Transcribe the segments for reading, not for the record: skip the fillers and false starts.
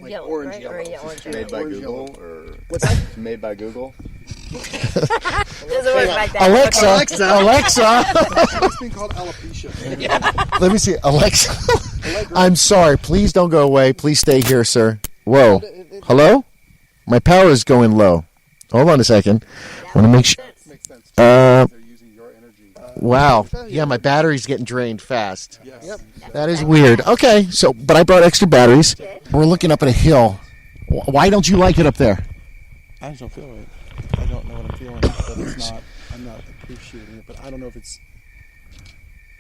Like yellow, orange right? yellow. Or, yeah, orange Made by Orange Google yellow. or What's that? made by Google? Doesn't work like that. Alexa. It's been called alopecia. Let me see. Alexa. I'm sorry. Please don't go away. Please stay here, sir. Whoa. Hello? My power is going low. Hold on a second. Want to make sure. Makes sense. Uh, They're using your energy. Wow. Yeah, my battery's getting drained fast. Yes. Yep. That is weird. Okay, but I brought extra batteries. We're looking up at a hill. Why don't you like it up there? I just don't feel it. I don't know what I'm feeling, but it's not. I'm not appreciating it, but I don't know if it's.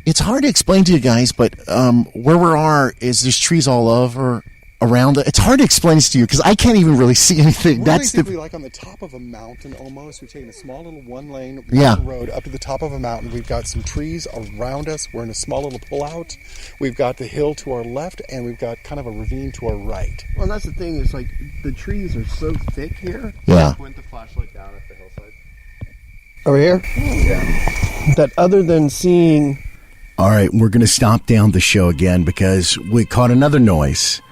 It's hard to explain to you guys, but where we are is there's trees all over, around it. It's hard to explain this to you because I can't even really see anything. We're That's basically like on the top of a mountain almost. We've taken a small little one-lane road up to the top of a mountain. We've got some trees around us. We're in a small little pullout. We've got the hill to our left, and we've got kind of a ravine to our right. Well, that's the thing. Is like the trees are so thick here. Yeah. Point the flashlight down at the hillside. Over here. Yeah. That other than seeing. All right, we're going to stop down the show again because we caught another noise.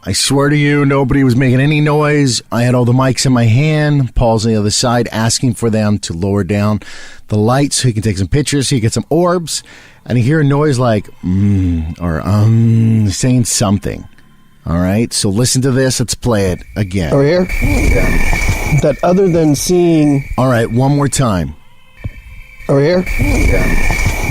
I swear to you, nobody was making any noise. I had all the mics in my hand. Paul's on the other side asking for them to lower down the lights so he can take some pictures, so he can get some orbs. And I hear a noise like, or saying something. All right, so listen to this. Let's play it again. Over here. Yeah. That other than seeing. All right, one more time. Over here. Yeah.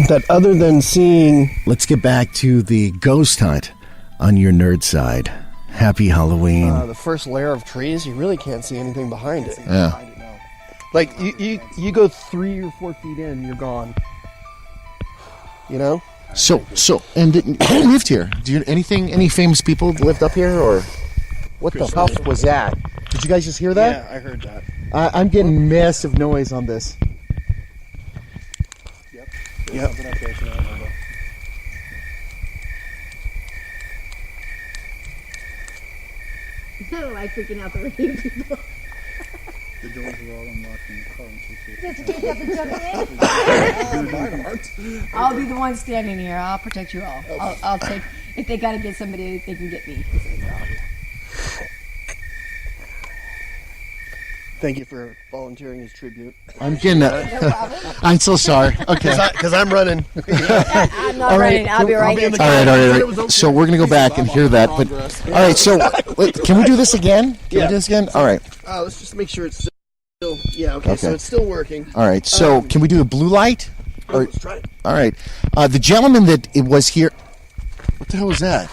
That other than seeing. Let's get back to the ghost hunt on your nerd side. Happy Halloween. The first layer of trees, you really can't see anything behind it. Yeah. Like you go 3 or 4 feet in, you're gone. You know. So, and who lived here? Any famous people lived up here, or what the hell was that? Did you guys just hear that? Yeah, I heard that. I'm getting massive noise on this. Yep. There's something up there tonight, Napa. I don't like freaking out the radio people. The doors are all unlocked and the car and I'll be the one standing here. I'll protect you all. I'll take. If they got to get somebody, they can get me. Thank you for volunteering as tribute. I'm getting that. I'm so sorry. Okay. Because I'm running. I'm not running. I'll be right here. All right. So we're gonna go back and hear that. But all right. So wait, can we do this again? Can we do this again? All right. Let's just make sure it's still. Yeah. Okay. So it's still working. All right. So can we do a blue light? Or, Let's try it. all right. The gentleman that it was here. What the hell was that?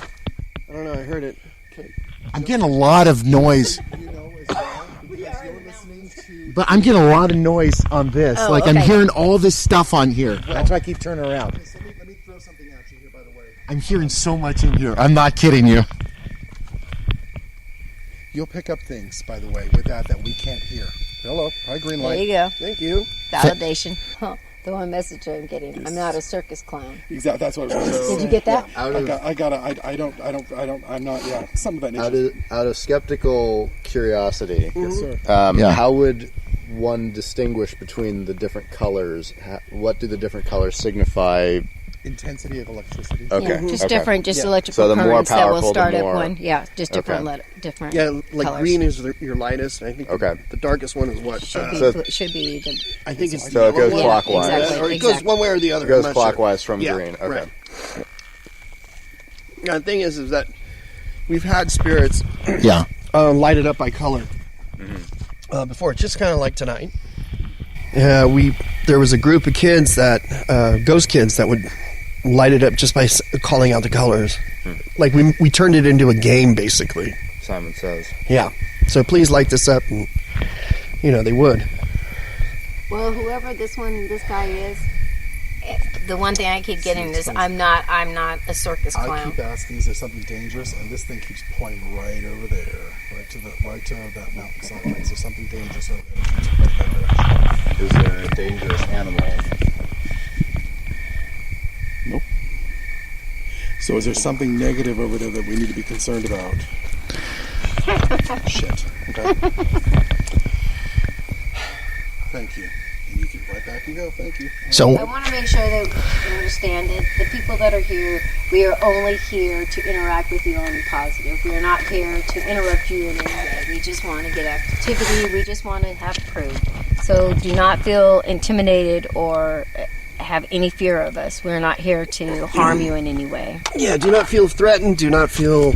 I don't know. I heard it. Okay. I'm getting a lot of noise. You know as well, because you're listening to... But I'm getting a lot of noise on this. Oh, I'm okay. hearing all this stuff on here. That's why I keep turning around. Okay, so let me throw something at you here, by the way. I'm hearing so much in here. I'm not kidding you. You'll pick up things, by the way, with that we can't hear. Hello. Hi, green light. There you go. Thank you. Validation. Huh. The one message I'm getting. I'm not a circus clown. Exactly. That's what I was going to say. Did you get that? I'm not, yeah, something of that nature. Out of skeptical curiosity, Yes, sir. how would one distinguish between the different colors? What do the different colors signify? Intensity of electricity. Okay. Yeah, just okay. different, Yeah. electrical So the more currents that will powerful, the start at more- one. Yeah, just different, Okay. different. Yeah, like colors. green is your lightest. And I think Okay. the darkest one is what? Should be, So- should be the. I think it's So it goes yellow one. clockwise. Yeah, exactly. Or it goes one way or the other. It goes I'm not clockwise from Yeah, green. Okay. right. Yeah, the thing is that we've had spirits Yeah. lighted up by color before, just kind of like tonight. There was a group of kids that ghost kids that would light it up just by calling out the colors. Like we turned it into a game basically. Simon Says. Yeah. So please light this up, and they would. Well, whoever this guy is, the one thing I keep getting is I'm not a circus I clown. keep asking, is there something dangerous? And this thing keeps pointing right over there, right to that mountainside. Is there something dangerous over there? It keeps pointing that direction. Is there a dangerous animal? Nope. So is there something negative over there that we need to be concerned about? Shit. Okay. Thank you. And you can right Back you go. Thank you. So I want to make sure that you understand that the people that are here, we are only here to interact with you on the positive. We are not here to interrupt you in any way. We just want to get activity. We just want to have proof. So do not feel intimidated or have any fear of us. We're not here to harm you in any way. Yeah, do not feel threatened. Do not feel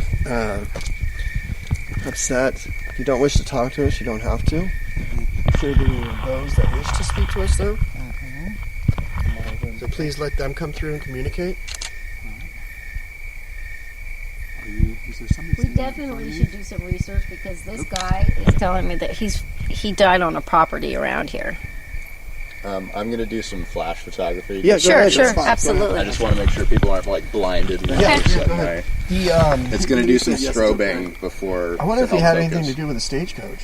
upset. If you don't wish to talk to us, you don't have to. Sure, there are those that wish to speak to us, though. So please let them come through and communicate. Is there something We definitely should do some research because this guy is telling me that he died on a property around here. I'm going to do some flash photography. Yeah, go ahead. Sure, That's fine. absolutely. I just want to make sure people aren't like blinded. And Yeah, upset, go ahead. right? It's going to do some strobing before. I wonder if to he help had focus. anything to do with the stagecoach.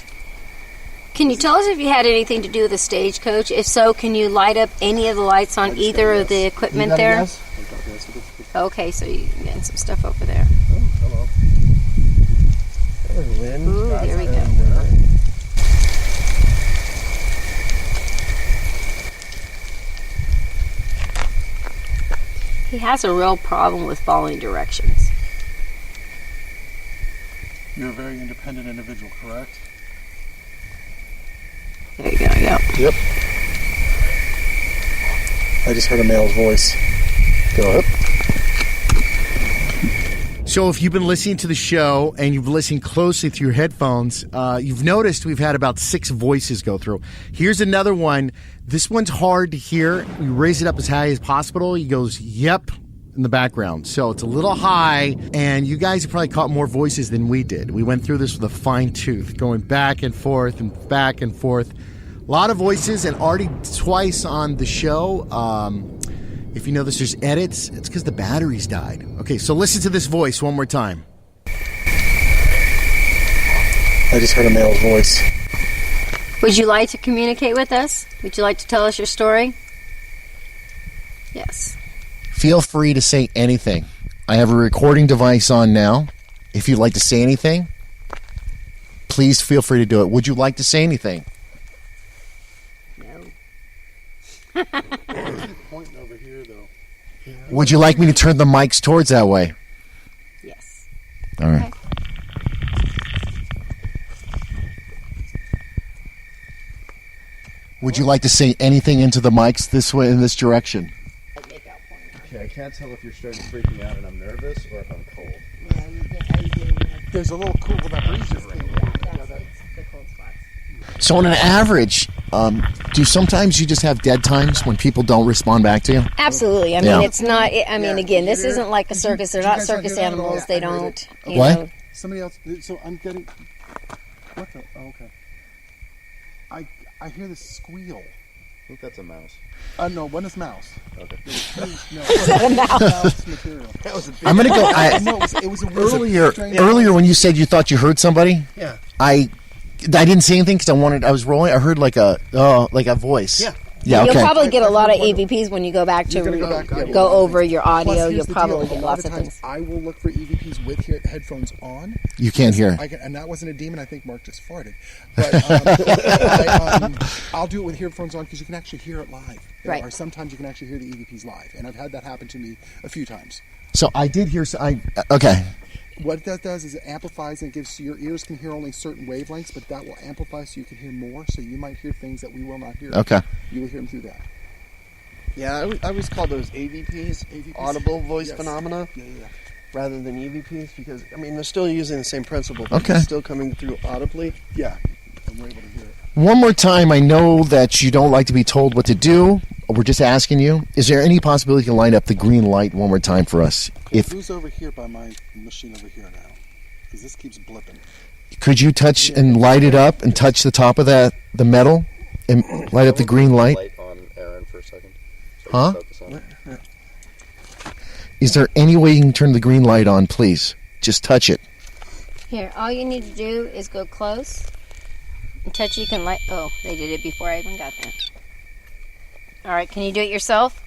Can you tell us if you had anything to do with the stagecoach? If so, can you light up any of the lights on either of the equipment there? Okay, so you're getting some stuff over there. Hello. There's Lynn. Ooh, there we go. He has a real problem with following directions. You're a very independent individual, correct? There you go, yeah. Yep. I just heard a male's voice. Go ahead. So if you've been listening to the show and you've listened closely through your headphones, you've noticed we've had about 6 voices go through. Here's another one. This one's hard to hear. We raise it up as high as possible. He goes, yep, in the background. So it's a little high, and you guys have probably caught more voices than we did. We went through this with a fine tooth, going back and forth and back and forth. A lot of voices, and already twice on the show. If you notice there's edits, it's because the batteries died. Okay, so listen to this voice one more time. I just heard a male's voice. Would you like to communicate with us? Would you like to tell us your story? Yes. Feel free to say anything. I have a recording device on now. If you'd like to say anything, please feel free to do it. Would you like to say anything? No. Pointing over here, though. Would you like me to turn the mics towards that way? Yes. All right. Would you like to say anything into the mics this way, in this direction? Okay, I can't tell if you're starting to freak me out and I'm nervous or if I'm cold. There's a little cool that breeze just came in. The cold spots. So on an average, do sometimes you just have dead times when people don't respond back to you? Absolutely. I mean, Yeah. it's not. I mean, again, this isn't like a circus. They're not circus animals. They don't. You What? know. Somebody else. So I'm getting. What the? Oh, okay. I hear this squeal. I think that's a mouse. No, one is mouse. Okay. No, Is that a mouse? mouse material. I'm going to go. No, it was a Earlier when you said you thought you heard somebody, Yeah. I didn't say anything because I was rolling. I heard like a voice. Yeah. Yeah. You'll Okay. probably get a lot of EVPs when you go back to You're gonna go back. go over your audio. Plus, here's You'll the probably deal. get A lot lots of of times things. I will look for EVPs with headphones on. You can't hear. And that wasn't a demon. I think Mark just farted. But I'll do it with headphones on because you can actually hear it live. Right. Or sometimes you can actually hear the EVPs live. And I've had that happen to me a few times. So I did hear. Okay. What that does is it amplifies and gives your ears can hear only certain wavelengths, but that will amplify so you can hear more. So you might hear things that we will not hear. Okay. You will hear them through that. Yeah, I always call those AVPs, audible voice Yes. phenomena, Yeah. rather than EVPs, because, I mean, they're still using the same principle. Okay. It's still coming through audibly. Yeah. And we're able to hear it. One more time. I know that you don't like to be told what to do. We're just asking you. Is there any possibility you can line up the green light one more time for us? Who's over here by my machine over here now? Because this keeps blipping. Could you touch and light it up and touch the top of the metal and light up the green light? Light on Aaron for a second. So Huh? focus on it. Is there any way you can turn the green light on, please? Just touch it. Here, all you need to do is go close and touch. You can light. Oh, they did it before I even got there. All right, can you do it yourself?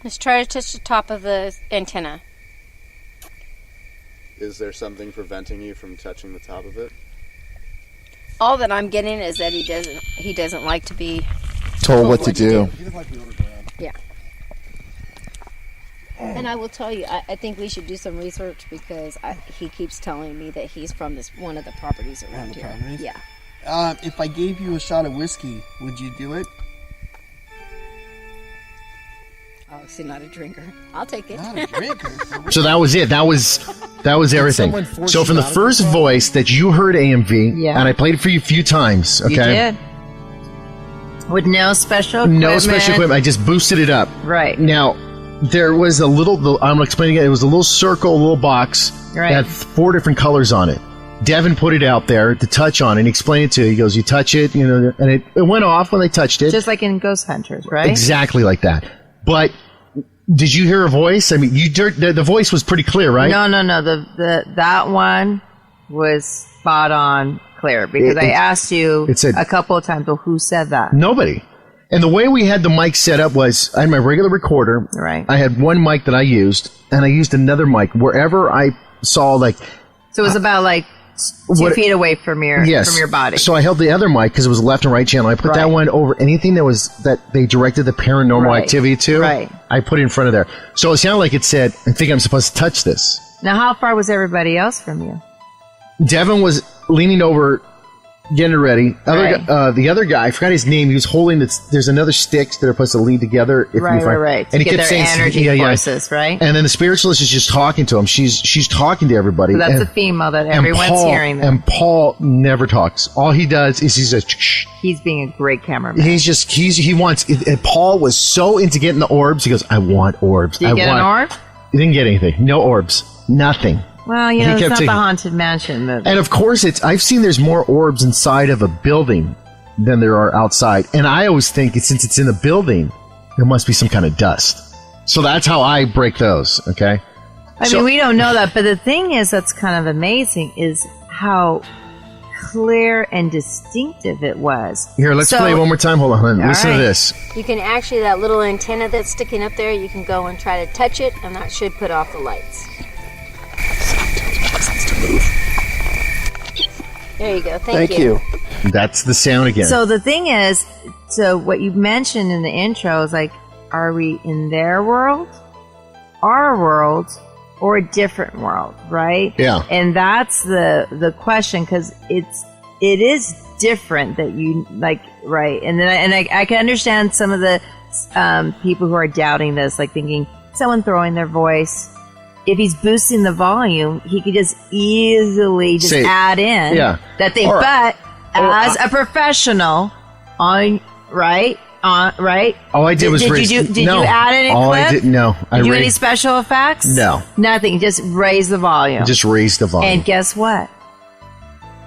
Just try to touch the top of the antenna. Is there something preventing you from touching the top of it? All that I'm getting is that he doesn't like to be Told what to do. He doesn't like to be ordered around. Yeah. And I will tell you, I think we should do some research because he keeps telling me that he's from one of the properties around here. properties? Yeah. If I gave you a shot of whiskey, would you do it? Obviously not a drinker. I'll take it. Not a drinker. So that was it. That was everything. someone force So you from the out of first the voice that you heard AMV, Yeah. and I played it for you a few times, okay? You did. With no special equipment. No special equipment. I just boosted it up. Right. Now, there was a little, I'm explaining it, it was a little circle, a little box Right. that had 4 different colors on it. Devin put it out there to touch on, and he explained it to you. He goes, you touch it, and it went off when they touched it. Just like in Ghost Hunters, right? Exactly like that. But did you hear a voice? I mean, the voice was pretty clear, right? No. That one was spot on clear because I asked you it said- a couple of times, well, who said that? Nobody. And the way we had the mic set up was I had my regular recorder. Right. I had one mic that I used, and I used another mic wherever I saw, like, So it was about like 2 feet away from your body. So I held the other mic because it was a left and right channel. I put that Right. one over anything that they directed the paranormal Right. activity to. Right. I put it in front of there. So it sounded like it said, I think I'm supposed to touch this. Now, how far was everybody else from you? Devin was leaning over, getting it ready. Right. The other guy, I forgot his name. He was holding this. There's another sticks that are supposed to lead together. Right. And he to get kept their saying, energy yeah. forces, right? And then the spiritualist is just talking to him. She's talking to everybody. So that's and, the female that and everyone's Paul, hearing. Them. And Paul never talks. All he does is he says, shh. He's being a great cameraman. He wants. Paul was so into getting the orbs. He goes, I want orbs. Did you get an orb? He didn't get anything. No orbs. Nothing. Well, He it's kept not saying- the Haunted Mansion movie. And of course, I've seen there's more orbs inside of a building than there are outside. And I always think since it's in a building, there must be some kind of dust. So that's how I break those. Okay. I mean, we don't know that, but the thing is that's kind of amazing is how clear and distinctive it was. Here, let's So- play it one more time. Hold on. Listen right. to this. You can actually, that little antenna that's sticking up there, you can go and try to touch it, and that should put off the lights. There you go. Thank you. That's the sound again. So the thing is, so what you mentioned in the intro is like, are we in their world, our world, or a different world, right? Yeah. And that's the question because it is different that you like, right? And then I can understand some of the people who are doubting this, like thinking someone throwing their voice. If he's boosting the volume, he could just easily just add in that they. But as a professional, all I did was raise. Did you add any all clip? I did no. Did you do any special effects? No. Nothing. Just raise the volume. Just raise the volume. And guess what?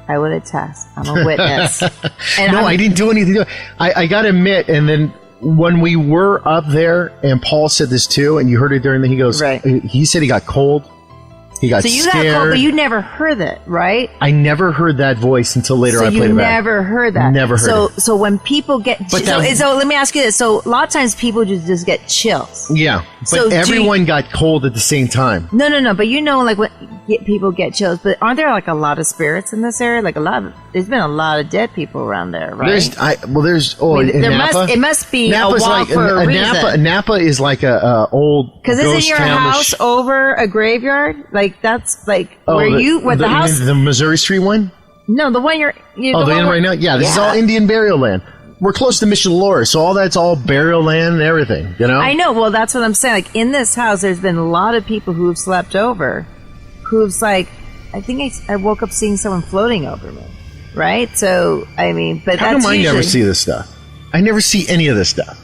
I would attest. I'm a witness. And I didn't do anything. I got to admit, and then when we were up there, and Paul said this too, and you heard it during he goes, he said he got cold. He got so you scared. got cold, but you never heard it, right? I never heard that voice until later. So I played it back. never heard that. Never heard it. So when people get so let me ask you this. So a lot of times people just get chills. Yeah, but So everyone got cold at the same time. No. But you know, like when people get chills. But aren't there like a lot of spirits in this area? Like there's been a lot of dead people around there, right? In Napa, it must be Napa's a walk for a reason. Napa is like a old because isn't your town house over a graveyard? Like that's like the house, the Missouri Street one. No, the one you're the one right now. Yeah, this is all Indian burial land. We're close to Mission Lore, so all that's all burial land and everything. You know. I know. Well, that's what I'm saying. Like in this house, there's been a lot of people who have slept over, who's like, I think I woke up seeing someone floating over me, right? So I mean, but how that's come I usually, never see this stuff? I never see any of this stuff.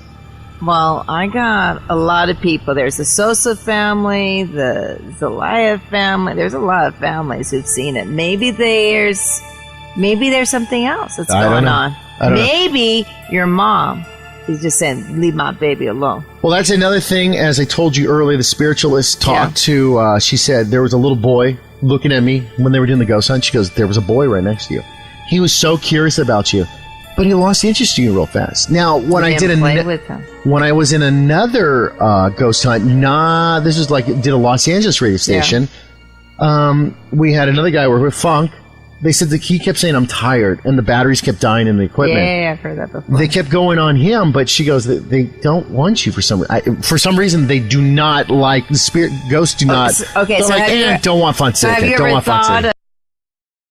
Well, I got a lot of people. There's the Sosa family, the Zelaya family. There's a lot of families who've seen it. Maybe there's something else that's going on. Maybe your mom is just saying, leave my baby alone. Well, that's another thing. As I told you earlier, the spiritualist talked to, she said there was a little boy looking at me when they were doing the ghost hunt. She goes, there was a boy right next to you. He was so curious about you, but he lost interest in you real fast. Now, when when I was in another ghost hunt, this was like, did a Los Angeles radio station. We had another guy work with Funk. they said that he kept saying, I'm tired, and the batteries kept dying in the equipment. Yeah, I've heard that before. They kept going on him, but she goes, they don't want you for some reason. They do not like the spirit ghosts. Do not. Okay, so like, don't want Fonseca. have you Don't ever want thought Fonseca.